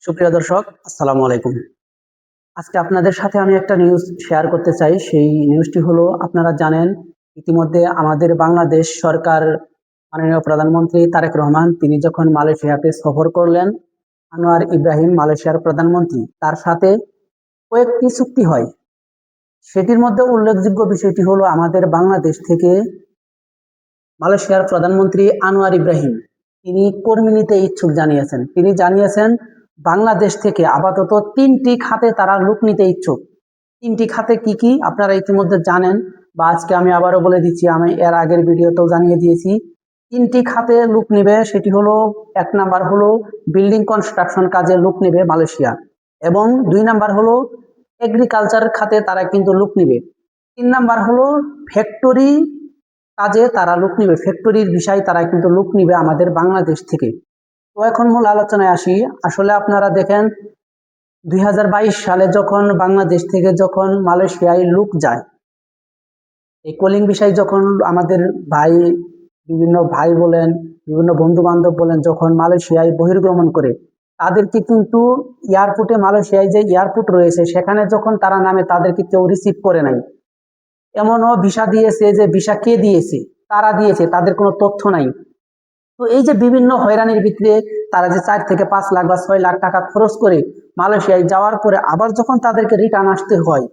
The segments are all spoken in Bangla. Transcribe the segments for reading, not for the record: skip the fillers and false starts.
সুপ্রিয় দর্শক, আসসালামু আলাইকুম। আজকে আপনাদের সাথে আমি একটা নিউজ শেয়ার করতে চাই। সেই নিউজটি হলো, আপনারা জানেন ইতিমধ্যে আমাদের বাংলাদেশ সরকার মাননীয় প্রধানমন্ত্রী তারেক রহমান তিনি যখন মালয়েশিয়াতে সফর করলেন, আনোয়ার ইব্রাহিম মালয়েশিয়ার প্রধানমন্ত্রী তার সাথে কয়েকটি চুক্তি হয়। সেটির মধ্যে উল্লেখযোগ্য বিষয়টি হলো, আমাদের বাংলাদেশ থেকে মালয়েশিয়ার প্রধানমন্ত্রী আনোয়ার ইব্রাহিম তিনি কর্মী নিতে ইচ্ছুক জানিয়েছেন। তিনি জানিয়েছেন বাংলাদেশ থেকে আপাতত ৩টি খাতে তারা লোক নিতে ইচ্ছুক। ৩টি খাতে কি কি আপনারা ইতিমধ্যে জানেন, বা আজকে আমি আবারও বলে দিচ্ছি, আমি এর আগের ভিডিওতেও জানিয়ে দিয়েছি। ৩টি খাতে লোক নেবে, সেটি হলো, ১ নাম্বার হলো বিল্ডিং কনস্ট্রাকশন কাজে লোক নেবে মালয়েশিয়া, এবং ২ নাম্বার হলো এগ্রিকালচার খাতে তারা কিন্তু লোক নেবে। ৩ নাম্বার হলো ফ্যাক্টরি কাজে তারা লোক নিবে, ফ্যাক্টরির বিষয় তারা কিন্তু লোক নিবে আমাদের বাংলাদেশ থেকে। তো এখন মূল আলোচনায় আসি। আসলে আপনারা দেখেন ২০২২ সালে যখন বাংলাদেশ থেকে যখন মালয়েশিয়ায় লোক যায়, এই কলিং বিষয় যখন আমাদের ভাই, বিভিন্ন ভাই বলেন, বিভিন্ন বন্ধু বান্ধব বলেন, যখন মালয়েশিয়ায় বহির্গমন করে, তাদেরকে কিন্তু এয়ারপোর্টে, মালয়েশিয়ায় যে এয়ারপোর্ট রয়েছে সেখানে যখন তারা নামে তাদেরকে কেউ রিসিভ করে নাই। এমনও ভিসা দিয়েছে যে ভিসা কে দিয়েছে, তারা দিয়েছে, তাদের কোনো তথ্য নাই। তো এই যে বিভিন্ন হয়রানির ভিতরে তারা যে 4 থেকে 5 লাখ বা 6 লাখ টাকা খরচ করে মালয়েশিয়ায় যাওয়ার পরে আবার যখন তাদেরকে রিটার্ন আসতে হয়,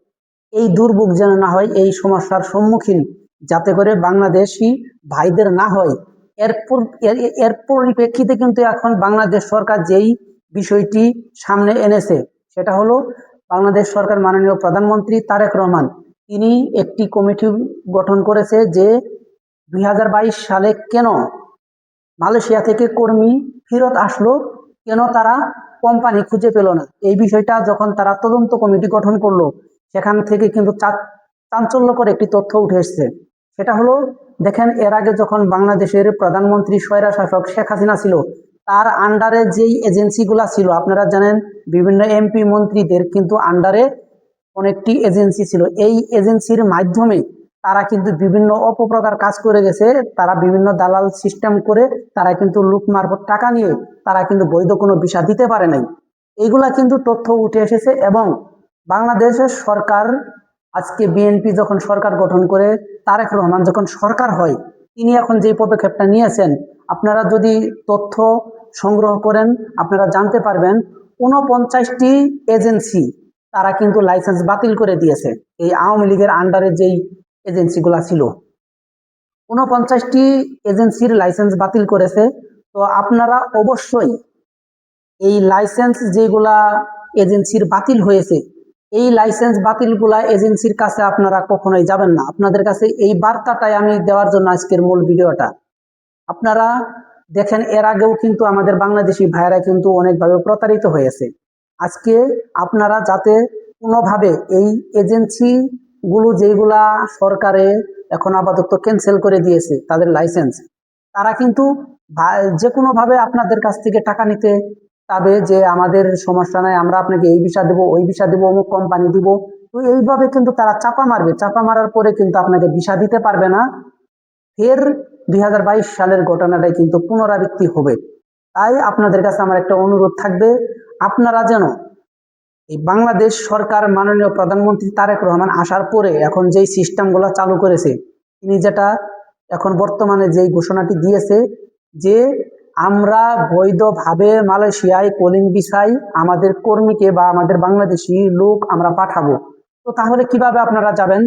এই দুর্ভোগ যেন না হয়, এই সমস্যার সম্মুখীন যাতে করে বাংলাদেশি ভাইদের না হয়, এর পরিপ্রেক্ষিতে কিন্তু এখন বাংলাদেশ সরকার যেই বিষয়টি সামনে এনেছে, সেটা হলো বাংলাদেশ সরকার মাননীয় প্রধানমন্ত্রী তারেক রহমান তিনি একটি কমিটি গঠন করেছে যে ২০২২ সালে কেন মালয়েশিয়া থেকে কর্মী ফেরত আসলো, কেন তারা কোম্পানি খুঁজে পেল না, এই বিষয়টা যখন তারা তদন্ত কমিটি গঠন করলো, সেখান থেকে কিন্তু চাঞ্চল্যকর একটি তথ্য উঠে এসছে। সেটা হলো, দেখেন এর আগে যখন বাংলাদেশের প্রধানমন্ত্রী স্বৈরা শাসক শেখ হাসিনা ছিল, তার আন্ডারে যেই এজেন্সিগুলা ছিল, আপনারা জানেন বিভিন্ন এমপি মন্ত্রীদের কিন্তু আন্ডারে অনেকটি এজেন্সি ছিল। এই এজেন্সির মাধ্যমে তারা কিন্তু বিভিন্ন অপপ্রকার কাজ করে গেছে। তারা বিভিন্ন দালাল সিস্টেম করে তারা কিন্তু লুট মারফত টাকা নিয়ে তারা কিন্তু বৈধ কোনো ভিসা দিতে পারে নাই। এইগুলা কিন্তু তথ্য উঠে এসেছে। এবং বাংলাদেশের সরকার, আজকে বিএনপি যখন সরকার গঠন করে, তারেক রহমান যখন সরকার হয়, তিনি এখন যে পদক্ষেপটা নিয়েছেন, আপনারা যদি তথ্য সংগ্রহ করেন আপনারা জানতে পারবেন 49টি এজেন্সি তারা কিন্তু লাইসেন্স বাতিল করে দিয়েছে। এই আওয়ামী লীগের আন্ডারে যেই এজেন্সিগুলা ছিল, 49টি এজেন্সির লাইসেন্স বাতিল করেছে। তো আপনারা অবশ্যই এই লাইসেন্স যেগুলা এজেন্সির বাতিল হয়েছে, এই লাইসেন্স বাতিলগুলা এজেন্সির কাছে আপনারা কখনোই যাবেন না। আপনাদের কাছে এই বার্তাটাই আমি দেওয়ার জন্য আজকের মূল ভিডিওটা। আপনারা দেখেন এর আগেও কিন্তু আমাদের বাংলাদেশি ভাইয়েরা কিন্তু অনেকভাবে প্রতারিত হয়েছে। আজকে আপনারা যাতে কোনোভাবে এই এজেন্সি গুলো যেগুলা সরকারে এখন আপাতত ক্যান্সেল করে দিয়েছে তাদের লাইসেন্স, তারা কিন্তু যে কোনোভাবে আপনাদের কাছ থেকে টাকা নিতে চাবে যে আমাদের সমস্যা নাই, আমরা আপনাকে এই ভিসা দেবো, ওই ভিসা দেবো, অমুক কোম্পানি দিব। তো এইভাবে কিন্তু তারা চাপা মারবে, চাপা মারার পরে কিন্তু আপনাকে ভিসা দিতে পারবে না। ফের ২০২২ সালের ঘটনাটাই কিন্তু পুনরাবৃত্তি হবে। তাই আপনাদের কাছে আমার একটা অনুরোধ থাকবে, আপনারা যেন এই বাংলাদেশ সরকার মাননীয় প্রধানমন্ত্রী তারেক রহমান আসার পরে এখন যেই সিস্টেমগুলো চালু করেছে, তিনি যেটা এখন বর্তমানে যেই ঘোষণাটি দিয়েছে যে আমরা বৈধভাবে মালয়েশিয়ায় কলিং ভিসায় আমাদের কর্মীকে বা আমাদের বাংলাদেশি লোক আমরা পাঠাবো। তো তাহলে কিভাবে আপনারা যাবেন?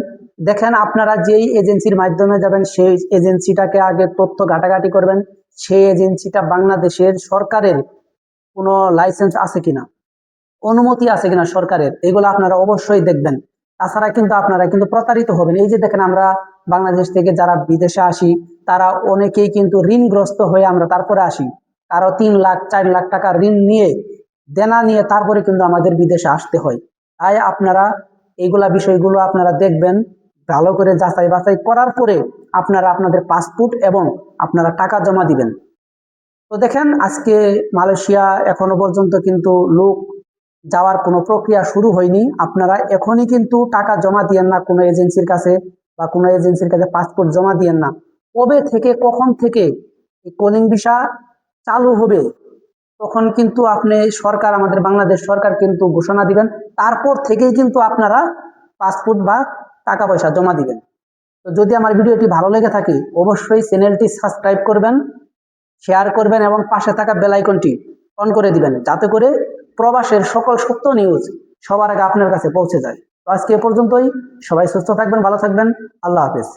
দেখেন, আপনারা যেই এজেন্সির মাধ্যমে যাবেন সেই এজেন্সিটাকে আগে তথ্য ঘাটাঘাটি করবেন, সেই এজেন্সিটা বাংলাদেশের সরকারের কোনো লাইসেন্স আছে কিনা, অনুমতি আছে কিনা সরকারের, এগুলো আপনারা অবশ্যই দেখবেন। তাছাড়া কিন্তু আপনারা কিন্তু প্রতারিত হবেন। এই যে দেখেন, আমরা বাংলাদেশ থেকে যারা বিদেশে আসি তারা অনেকেই কিন্তু ঋণগ্রস্ত হয়ে আমরা তারপরে আসি। কারো 3 লাখ 4 লাখ টাকা ঋণ নিয়ে, দেনা নিয়ে তারপরে কিন্তু আমাদের বিদেশে আসতে হয়। তাই আপনারা এইগুলা বিষয়গুলো আপনারা দেখবেন, ভালো করে যাচাই বাছাই করার পরে আপনারা আপনাদের পাসপোর্ট এবং আপনারা টাকা জমা দিবেন। তো দেখেন, আজকে মালয়েশিয়া এখনো পর্যন্ত কিন্তু লোক যাওয়ার কোনো প্রক্রিয়া শুরু হয়নি। আপনারা এখনই কিন্তু টাকা জমা দিয়েন না কোনো এজেন্সির কাছে, বা কোনো এজেন্সির কাছে পাসপোর্ট জমা দিয়েন না। কবে থেকে, কখন থেকে এই কলিং ভিসা চালু হবে, তো তখন কিন্তু আপনি সরকার, আমাদের বাংলাদেশ সরকার কিন্তু ঘোষণা দিবেন, তারপর থেকেই কিন্তু আপনারা পাসপোর্ট বা টাকা পয়সা জমা দিবেন। তো যদি আমার ভিডিওটি ভালো লেগে থাকে অবশ্যই চ্যানেলটি সাবস্ক্রাইব করবেন, শেয়ার করবেন এবং পাশে থাকা বেল আইকনটি অন করে দিবেন, যাতে করে প্রবাসের সকল সত্য নিউজ সবার আগে আপনার কাছে পৌঁছে যায়। তো আজকে এ পর্যন্তই। সবাই সুস্থ থাকবেন, ভালো থাকবেন। আল্লাহ হাফেজ।